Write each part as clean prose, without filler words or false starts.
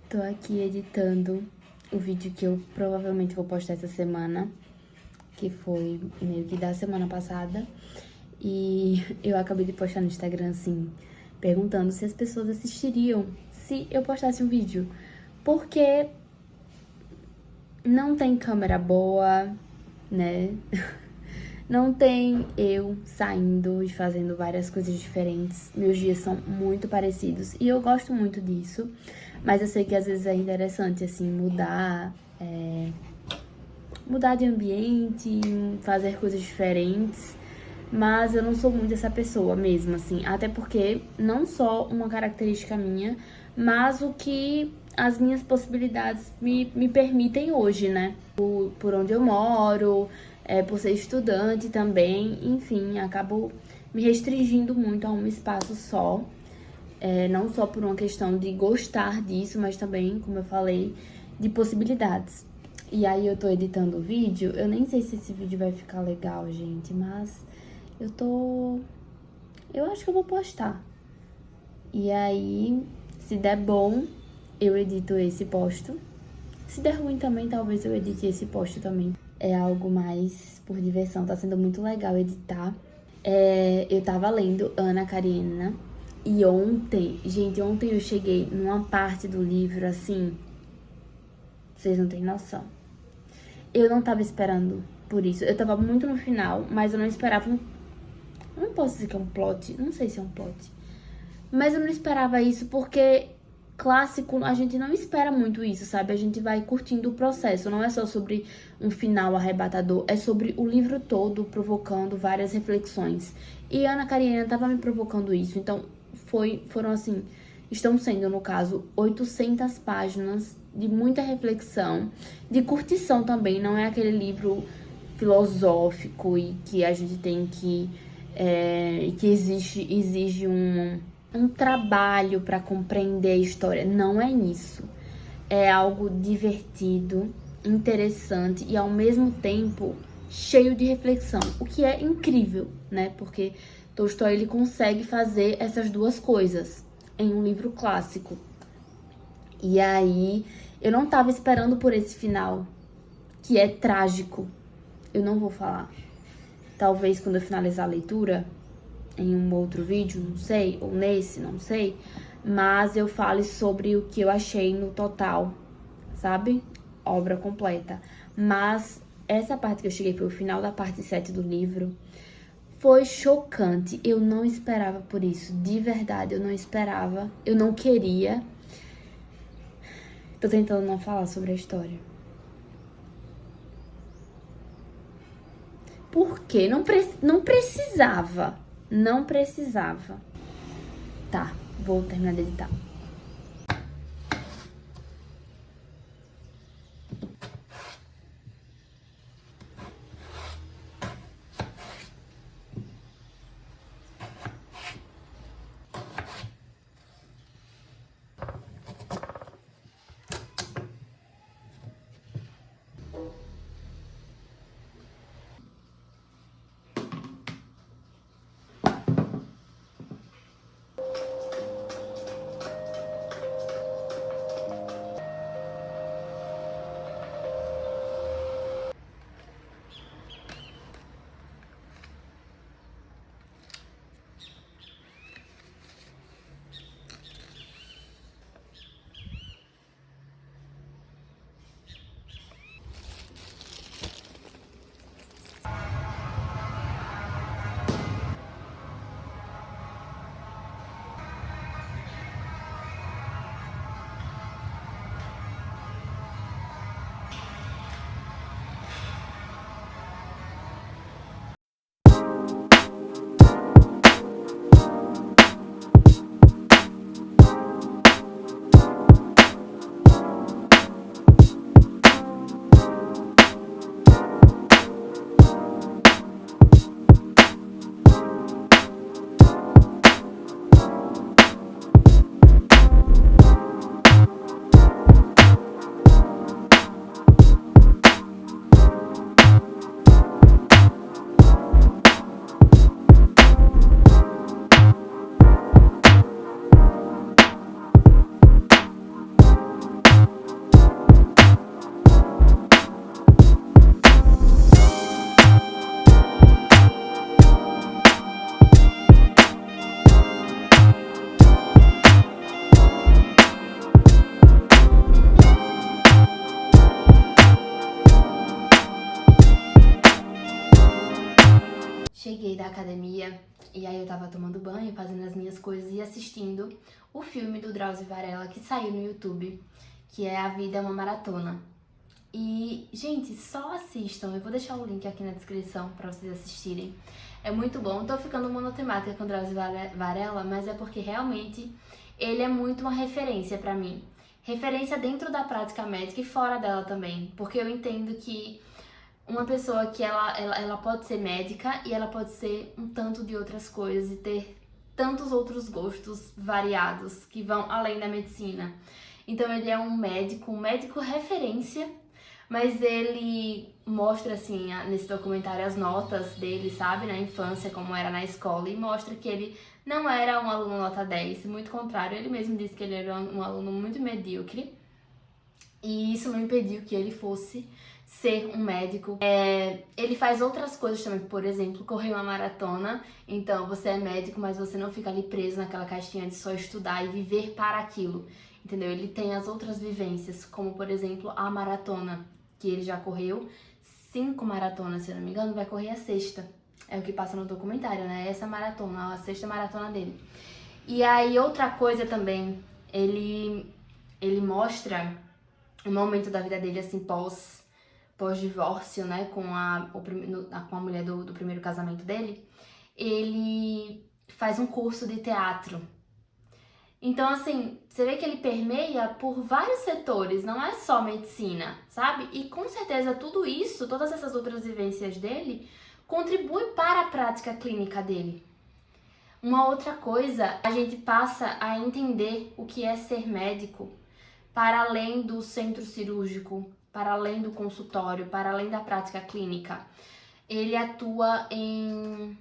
Tô aqui editando o vídeo que eu provavelmente vou postar essa semana, que foi meio que da semana passada. E eu acabei de postar no Instagram, assim, perguntando se as pessoas assistiriam se eu postasse um vídeo. Porque não tem câmera boa, né? Não tem eu saindo e fazendo várias coisas diferentes. Meus dias são muito parecidos e eu gosto muito disso. Mas eu sei que às vezes é interessante, assim, mudar de ambiente, fazer coisas diferentes. Mas eu não sou muito essa pessoa mesmo, assim. Até porque não só uma característica minha, mas o que as minhas possibilidades me permitem hoje, né? Por onde eu moro, por ser estudante também, enfim, acabo me restringindo muito a um espaço só. Não só por uma questão de gostar disso, mas também, como eu falei, de possibilidades. E aí eu tô editando o vídeo, eu nem sei se esse vídeo vai ficar legal, gente, mas eu acho que eu vou postar. E aí, se der bom, eu edito esse e posto. Se der ruim também, talvez eu edite esse e posto também. É algo mais por diversão, tá sendo muito legal editar. Eu tava lendo Ana Karenina. E ontem eu cheguei numa parte do livro, assim, vocês não têm noção. Eu não tava esperando por isso. Eu tava muito no final, mas eu não esperava não posso dizer que é um plot, não sei se é um plot. Mas eu não esperava isso porque clássico, a gente não espera muito isso, sabe? A gente vai curtindo o processo, não é só sobre um final arrebatador, é sobre o livro todo provocando várias reflexões. E Ana Karenina tava me provocando isso, então foram assim, estão sendo, no caso, 800 páginas de muita reflexão, de curtição também, não é aquele livro filosófico e que a gente tem que exige um trabalho para compreender a história. Não é isso. É algo divertido, interessante e ao mesmo tempo cheio de reflexão, o que é incrível, né? Porque Tolstói ele consegue fazer essas duas coisas em um livro clássico. E aí, eu não tava esperando por esse final, que é trágico. Eu não vou falar. Talvez quando eu finalizar a leitura, em um outro vídeo, não sei, ou nesse, não sei, mas eu fale sobre o que eu achei no total, sabe? Obra completa. Mas essa parte que eu cheguei foi o final da parte 7 do livro. Foi chocante. Eu não esperava por isso. De verdade, eu não esperava. Eu não queria. Tô tentando não falar sobre a história. Por quê? Não precisava. Não precisava. Tá, vou terminar de editar. Cheguei da academia e aí eu tava tomando banho, fazendo as minhas coisas e assistindo o filme do Drauzio Varela que saiu no YouTube, que é A Vida é uma Maratona. E, gente, só assistam. Eu vou deixar o link aqui na descrição pra vocês assistirem. É muito bom. Tô ficando monotemática com o Drauzio Varela, mas é porque realmente ele é muito uma referência pra mim. Referência dentro da prática médica e fora dela também. Porque eu entendo que uma pessoa que ela pode ser médica e ela pode ser um tanto de outras coisas e ter tantos outros gostos variados que vão além da medicina. Então ele é um médico referência, mas ele mostra assim, nesse documentário as notas dele, sabe, na infância, como era na escola, e mostra que ele não era um aluno nota 10, muito contrário, ele mesmo disse que ele era um aluno muito medíocre, e isso não impediu que ele fosse ser um médico. Ele faz outras coisas também, por exemplo, correr uma maratona. Então você é médico, mas você não fica ali preso naquela caixinha de só estudar e viver para aquilo, entendeu? Ele tem as outras vivências, como por exemplo a maratona, que ele já correu 5 maratonas, se eu não me engano, vai correr a 6ª. É o que passa no documentário, né? Essa maratona, a 6ª maratona dele. E aí outra coisa também, ele mostra o momento da vida dele assim pós-divórcio, né, com a mulher do primeiro casamento dele. Ele faz um curso de teatro. Então, assim, você vê que ele permeia por vários setores, não é só medicina, sabe? E com certeza tudo isso, todas essas outras vivências dele, contribui para a prática clínica dele. Uma outra coisa, a gente passa a entender o que é ser médico para além do centro cirúrgico, para além do consultório, para além da prática clínica. Ele atua em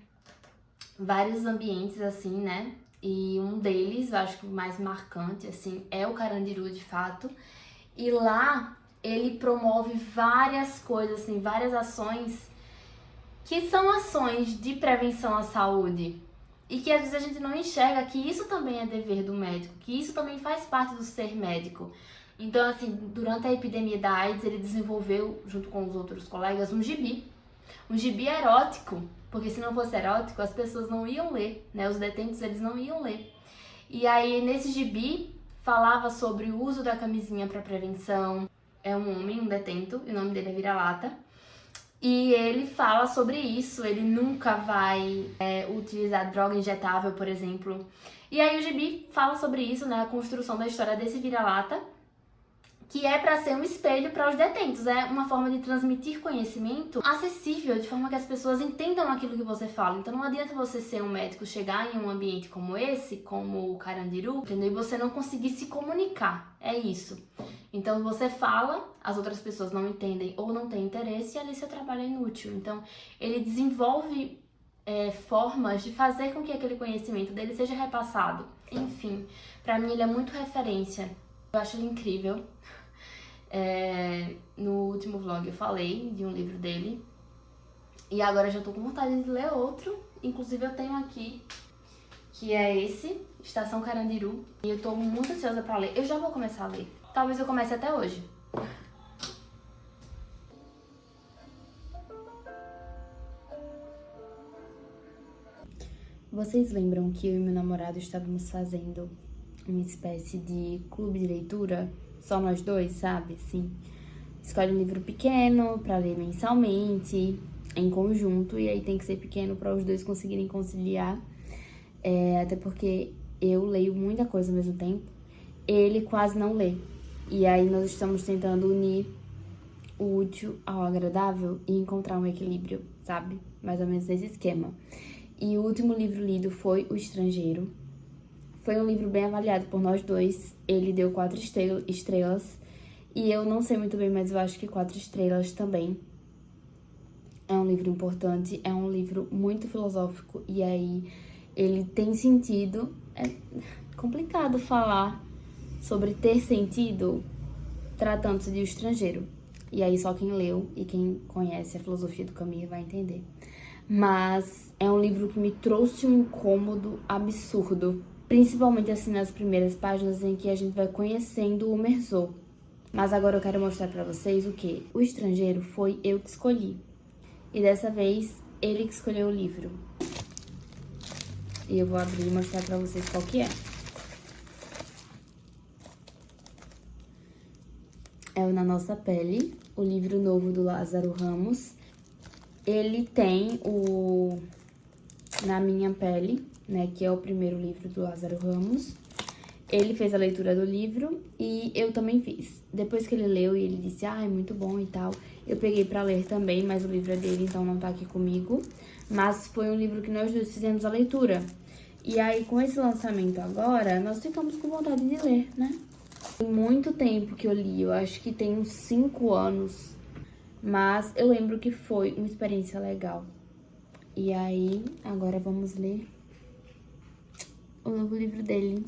vários ambientes, assim, né? E um deles, eu acho que o mais marcante, assim, é o Carandiru, de fato. E lá ele promove várias coisas, assim, várias ações que são ações de prevenção à saúde. E que às vezes a gente não enxerga que isso também é dever do médico, que isso também faz parte do ser médico. Então, assim, durante a epidemia da AIDS, ele desenvolveu, junto com os outros colegas, um gibi erótico, porque se não fosse erótico, as pessoas não iam ler, né? Os detentos, eles não iam ler. E aí, nesse gibi, falava sobre o uso da camisinha para prevenção. É um homem, um detento, e o nome dele é Vira-Lata. E ele fala sobre isso, ele nunca vai utilizar droga injetável, por exemplo. E aí o gibi fala sobre isso, né? A construção da história desse Vira-Lata, que é para ser um espelho para os detentos. É uma forma de transmitir conhecimento acessível, de forma que as pessoas entendam aquilo que você fala. Então não adianta você ser um médico, chegar em um ambiente como esse, como o Carandiru, entendeu? E você não conseguir se comunicar. É isso. Então você fala, as outras pessoas não entendem ou não têm interesse, e ali seu trabalho é inútil. Então ele desenvolve formas de fazer com que aquele conhecimento dele seja repassado. Enfim, para mim ele é muito referência. Eu acho ele incrível. No último vlog eu falei de um livro dele. E agora eu já tô com vontade de ler outro. Inclusive eu tenho aqui, que é esse, Estação Carandiru. E eu tô muito ansiosa pra ler. Eu já vou começar a ler. Talvez eu comece até hoje. Vocês lembram que eu e meu namorado estávamos fazendo uma espécie de clube de leitura? Só nós dois, sabe? Sim. Escolhe um livro pequeno pra ler mensalmente, em conjunto, e aí tem que ser pequeno para os dois conseguirem conciliar. Até porque eu leio muita coisa ao mesmo tempo, ele quase não lê. E aí nós estamos tentando unir o útil ao agradável e encontrar um equilíbrio, sabe? Mais ou menos nesse esquema. E o último livro lido foi O Estrangeiro. Foi um livro bem avaliado por nós dois. Ele deu 4 estrelas. E eu não sei muito bem, mas eu acho que 4 estrelas também. É um livro importante, é um livro muito filosófico. E aí, ele tem sentido. É complicado falar sobre ter sentido tratando-se de O Estrangeiro. E aí, só quem leu e quem conhece a filosofia do Camus vai entender. Mas é um livro que me trouxe um incômodo absurdo. Principalmente assim nas primeiras páginas em que a gente vai conhecendo o Meursault. Mas agora eu quero mostrar pra vocês o que? O Estrangeiro foi eu que escolhi. E dessa vez ele que escolheu o livro. E eu vou abrir e mostrar pra vocês qual que é. É o Na Nossa Pele, o livro novo do Lázaro Ramos. Ele tem o Na Minha Pele, né, que é o primeiro livro do Lázaro Ramos. Ele fez a leitura do livro e eu também fiz. Depois que ele leu e ele disse, é muito bom e tal, eu peguei pra ler também, mas o livro é dele, então não tá aqui comigo. Mas foi um livro que nós dois fizemos a leitura. E aí, com esse lançamento agora, nós ficamos com vontade de ler, né? Tem muito tempo que eu li, eu acho que tem uns 5 anos. Mas eu lembro que foi uma experiência legal. E aí, agora vamos ler o novo livro dele.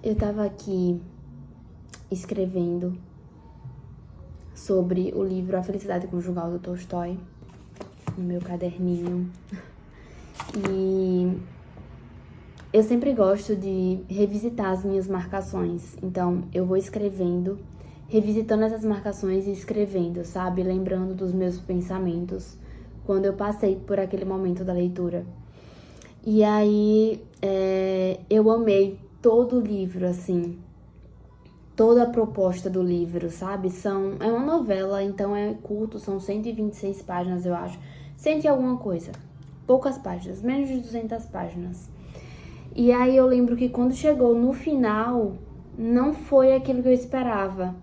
Eu tava aqui escrevendo sobre o livro A Felicidade Conjugal do Tolstói, no meu caderninho. E eu sempre gosto de revisitar as minhas marcações. Então, eu vou escrevendo, revisitando essas marcações e escrevendo, sabe? Lembrando dos meus pensamentos quando eu passei por aquele momento da leitura. E aí, eu amei todo o livro, assim, toda a proposta do livro, sabe? É uma novela, então é curto, são 126 páginas, eu acho. 100 e alguma coisa, poucas páginas, menos de 200 páginas. E aí eu lembro que quando chegou no final, não foi aquilo que eu esperava.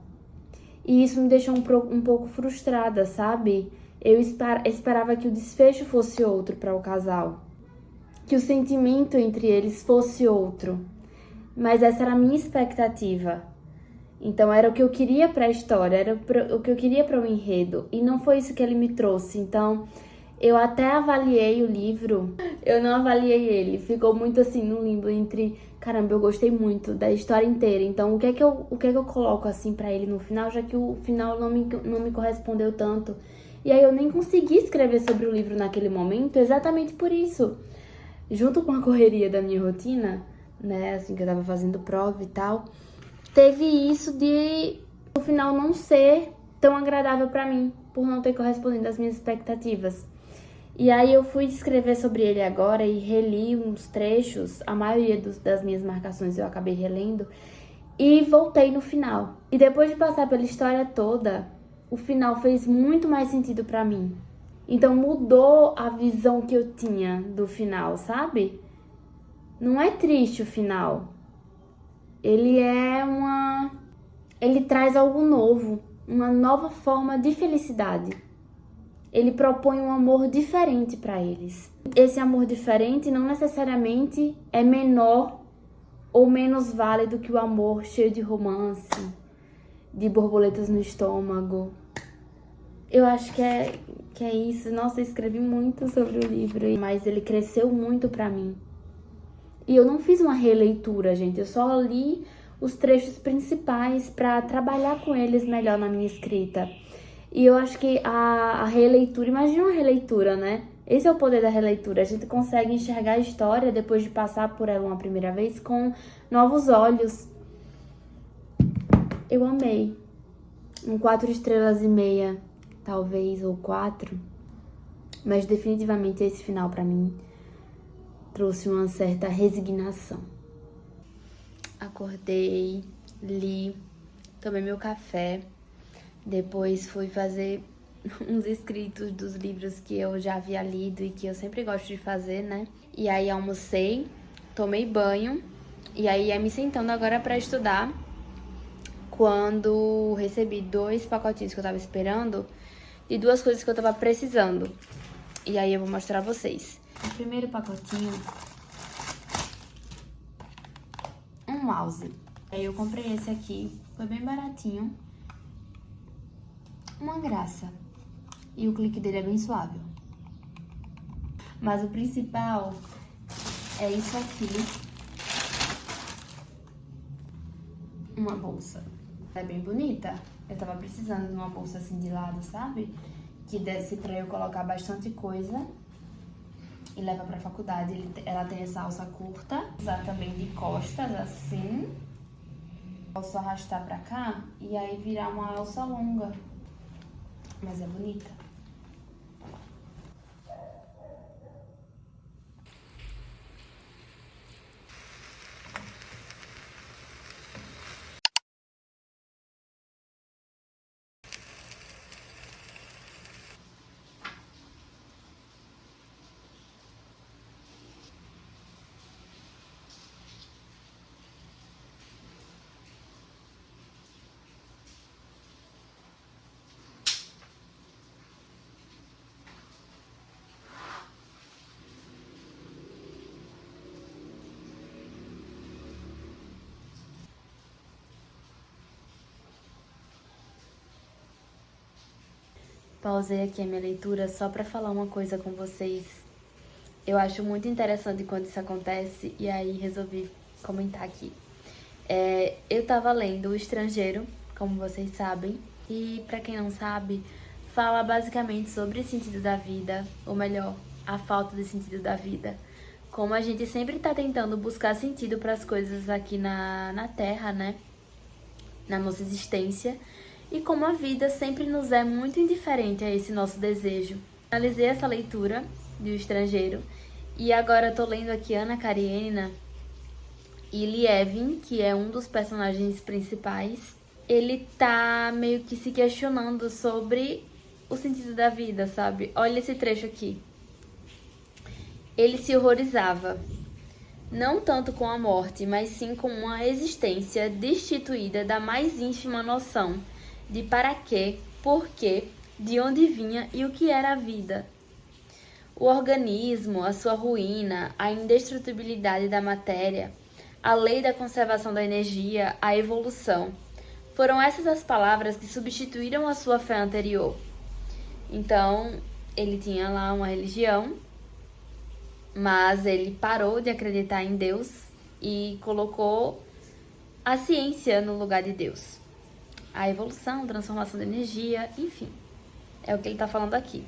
E isso me deixou um pouco frustrada, sabe? Eu esperava que o desfecho fosse outro para o casal, que o sentimento entre eles fosse outro. Mas essa era a minha expectativa. Então era o que eu queria para a história, era o que eu queria para o enredo. E não foi isso que ele me trouxe. Então eu até avaliei o livro, eu não avaliei ele. Ficou muito assim no limbo entre, caramba, eu gostei muito da história inteira. Então o que é que eu coloco assim para ele no final, já que o final não me correspondeu tanto. E aí eu nem consegui escrever sobre o livro naquele momento, exatamente por isso. Junto com a correria da minha rotina, né, assim, que eu tava fazendo prova e tal, teve isso de o final não ser tão agradável pra mim, por não ter correspondido às minhas expectativas. E aí eu fui escrever sobre ele agora e reli uns trechos, a maioria das minhas marcações eu acabei relendo, e voltei no final. E depois de passar pela história toda, o final fez muito mais sentido pra mim. Então mudou a visão que eu tinha do final, sabe? Não é triste o final. Ele traz algo novo, uma nova forma de felicidade. Ele propõe um amor diferente para eles. Esse amor diferente não necessariamente é menor ou menos válido que o amor cheio de romance, de borboletas no estômago. Eu acho que é isso. Nossa, eu escrevi muito sobre o livro, mas ele cresceu muito para mim. E eu não fiz uma releitura, gente. Eu só li os trechos principais para trabalhar com eles melhor na minha escrita. E eu acho que a releitura, imagina uma releitura, né? Esse é o poder da releitura. A gente consegue enxergar a história depois de passar por ela uma primeira vez com novos olhos. Eu amei. Um 4,5 estrelas, talvez, ou 4. Mas definitivamente esse final pra mim trouxe uma certa resignação. Acordei, li, tomei meu café, depois fui fazer uns escritos dos livros que eu já havia lido e que eu sempre gosto de fazer, né? E aí almocei, tomei banho e aí ia me sentando agora pra estudar quando recebi 2 pacotinhos que eu tava esperando e 2 coisas que eu tava precisando. E aí eu vou mostrar a vocês. O primeiro pacotinho, um mouse. Aí eu comprei esse aqui, foi bem baratinho. Uma graça. E o clique dele é bem suave. Mas o principal é isso aqui. Uma bolsa. É bem bonita. Eu tava precisando de uma bolsa assim de lado, sabe? Que desse pra eu colocar bastante coisa e leva pra faculdade. Ela tem essa alça curta, usar também de costas, assim. Posso arrastar pra cá e aí virar uma alça longa. Mas é bonita. Pausei aqui a minha leitura só pra falar uma coisa com vocês. Eu acho muito interessante quando isso acontece e aí resolvi comentar aqui. Eu tava lendo O Estrangeiro, como vocês sabem, e pra quem não sabe, fala basicamente sobre o sentido da vida, ou melhor, a falta de sentido da vida. Como a gente sempre tá tentando buscar sentido para as coisas aqui na Terra, né? Na nossa existência. E como a vida sempre nos é muito indiferente a esse nosso desejo. Analisei essa leitura de O Estrangeiro e agora tô lendo aqui Ana Karenina e Lievin, que é um dos personagens principais. Ele tá meio que se questionando sobre o sentido da vida, sabe? Olha esse trecho aqui. Ele se horrorizava, não tanto com a morte, mas sim com uma existência destituída da mais ínfima noção de para quê, por quê, de onde vinha e o que era a vida. O organismo, a sua ruína, a indestrutibilidade da matéria, a lei da conservação da energia, a evolução. Foram essas as palavras que substituíram a sua fé anterior. Então, ele tinha lá uma religião, mas ele parou de acreditar em Deus e colocou a ciência no lugar de Deus. A evolução, transformação da energia, enfim, é o que ele está falando aqui.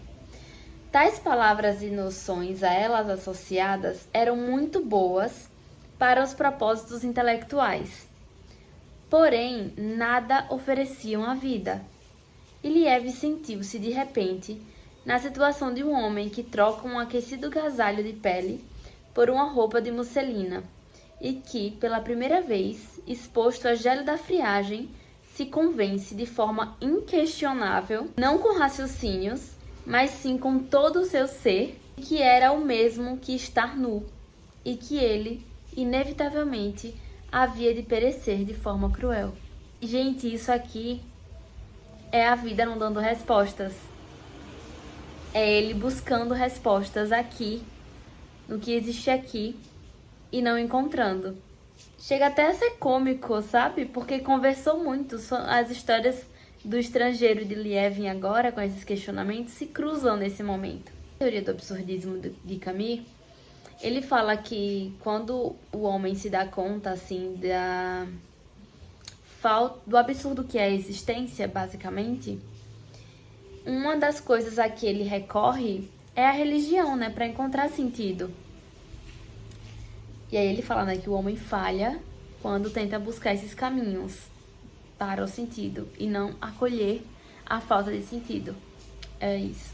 Tais palavras e noções a elas associadas eram muito boas para os propósitos intelectuais, porém nada ofereciam à vida. E Liev sentiu-se de repente na situação de um homem que troca um aquecido agasalho de pele por uma roupa de musselina e que, pela primeira vez, exposto à gélida friagem, se convence de forma inquestionável, não com raciocínios, mas sim com todo o seu ser, que era o mesmo que estar nu e que ele, inevitavelmente, havia de perecer de forma cruel. Gente, isso aqui é a vida não dando respostas. É ele buscando respostas aqui, no que existe aqui, e não encontrando. Chega até a ser cômico, sabe? Porque conversou muito. As histórias do Estrangeiro de Lievin agora, com esses questionamentos, se cruzam nesse momento. A teoria do absurdismo de Camus, ele fala que quando o homem se dá conta, assim, do absurdo que é a existência, basicamente, uma das coisas a que ele recorre é a religião, né? Para encontrar sentido. E aí ele fala, né, que o homem falha quando tenta buscar esses caminhos para o sentido e não acolher a falta de sentido. É isso.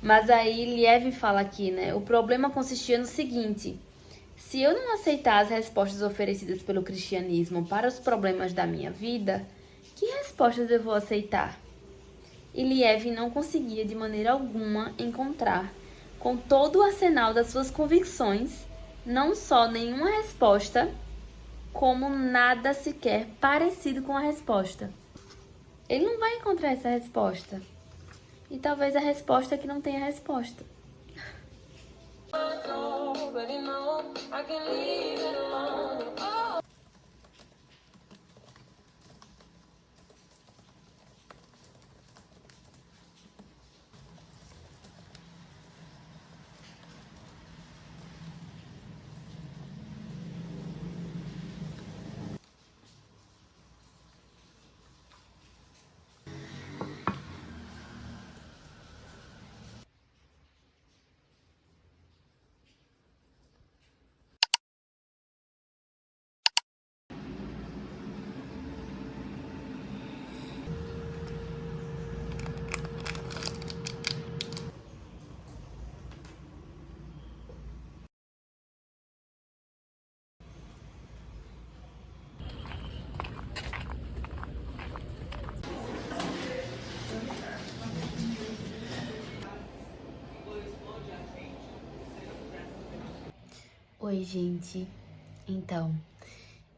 Mas aí Liev fala aqui, né? O problema consistia no seguinte: se eu não aceitar as respostas oferecidas pelo cristianismo para os problemas da minha vida, que respostas eu vou aceitar? E Liev não conseguia de maneira alguma encontrar, com todo o arsenal das suas convicções, não só nenhuma resposta, como nada sequer parecido com a resposta. Ele não vai encontrar essa resposta. E talvez a resposta é que não tenha resposta. Oi, gente. Então,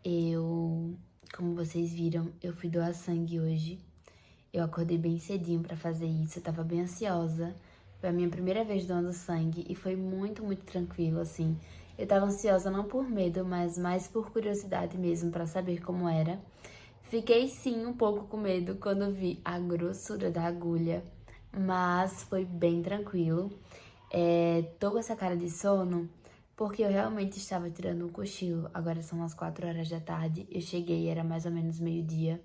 como vocês viram, eu fui doar sangue hoje. Eu acordei bem cedinho pra fazer isso, eu tava bem ansiosa. Foi a minha primeira vez doando sangue e foi muito, muito tranquilo, assim. Eu tava ansiosa não por medo, mas mais por curiosidade mesmo, pra saber como era. Fiquei sim um pouco com medo quando vi a grossura da agulha, mas foi bem tranquilo. Tô com essa cara de sono porque eu realmente estava tirando um cochilo. Agora são as 4 horas da tarde, eu cheguei, era mais ou menos meio-dia.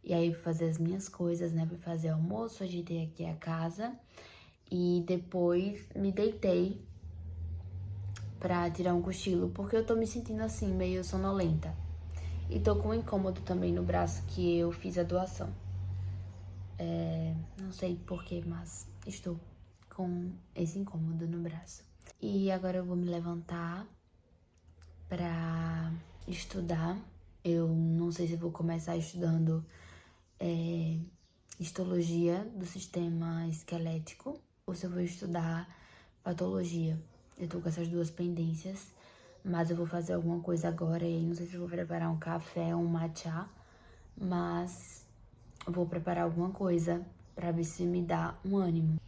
E aí fui fazer as minhas coisas, né? Fui fazer almoço, ajeitei aqui a casa. E depois me deitei pra tirar um cochilo, porque eu tô me sentindo assim, meio sonolenta. E tô com um incômodo também no braço que eu fiz a doação. Não sei porquê, mas estou com esse incômodo no braço. E agora eu vou me levantar pra estudar. Eu não sei se eu vou começar estudando histologia do sistema esquelético ou se eu vou estudar patologia. Eu tô com essas duas pendências, mas eu vou fazer alguma coisa agora e aí não sei se eu vou preparar um café ou um matcha, mas vou preparar alguma coisa pra ver se me dá um ânimo.